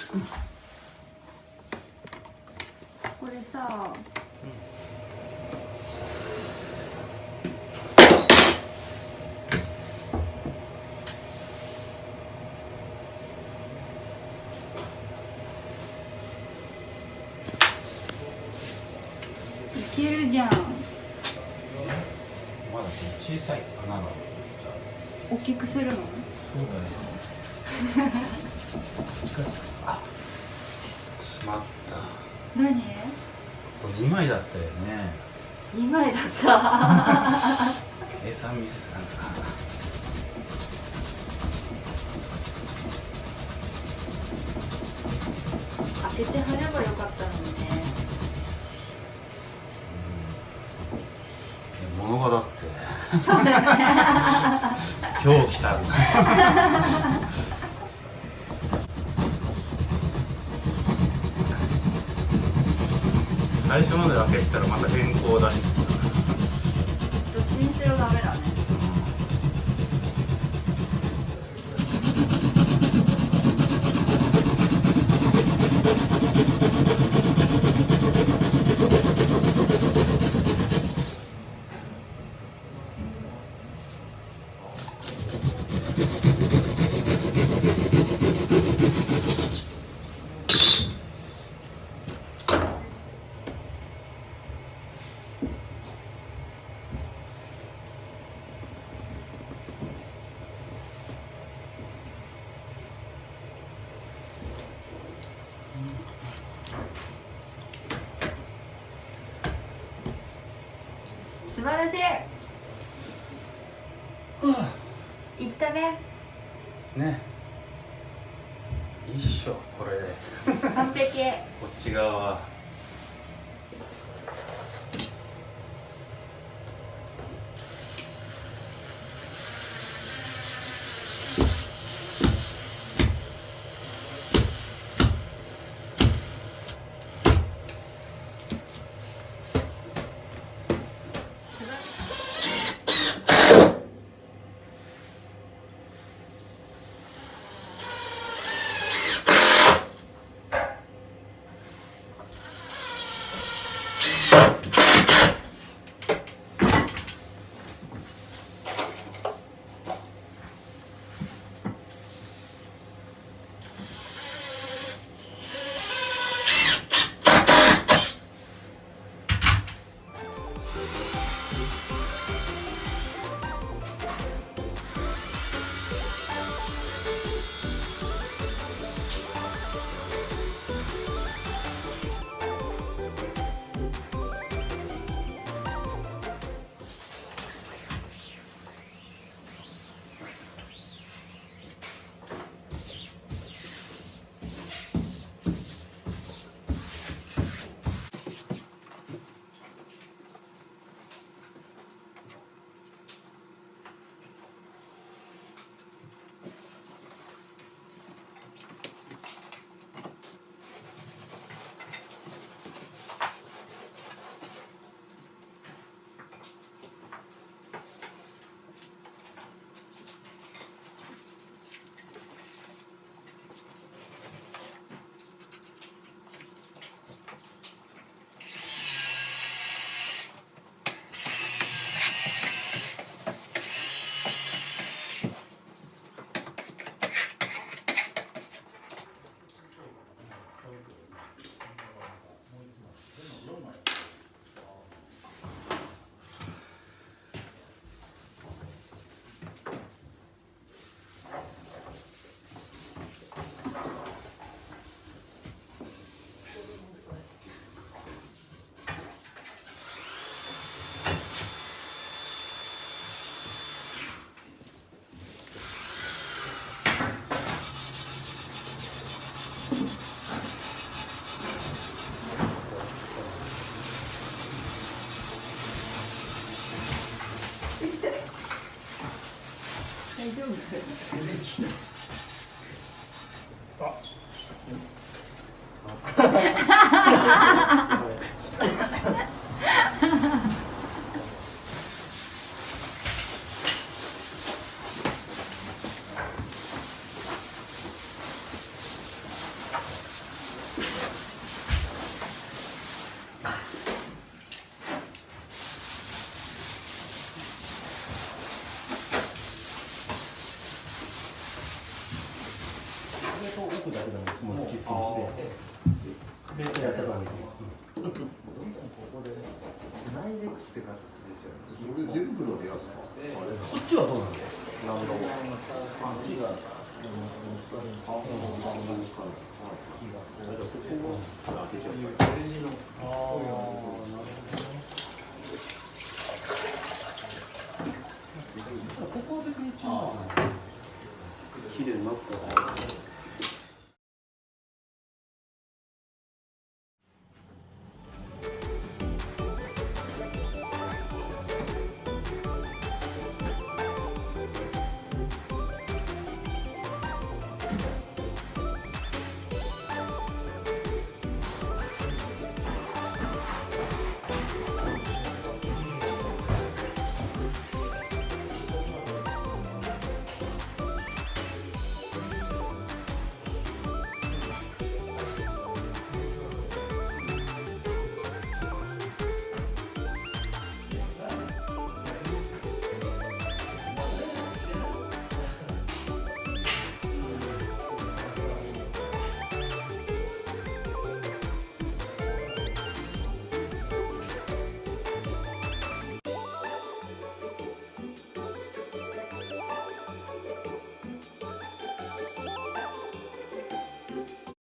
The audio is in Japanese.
これさ、いけるじゃん。まだ小さい穴が。大きくするの？そうだよ。あ、しまった。何？これ2枚だったよね。2枚だった。計算ミスなんか。開けて貼ればよかったのにね。物がだって今日来たんだ。最初まで開けてたらまた変更だし。どっちにしろダメだね。素晴らしい。いったね。ね。一緒これで。完璧。こっち側は。大丈夫です。と奥だけでももう突き付けにして、でやっちゃうわけ。どんどんここでつないでいくって形ですよね。それ全部の部屋ですか？こっちはどうなんだよ。何度も。ここは別に違う。綺麗になった。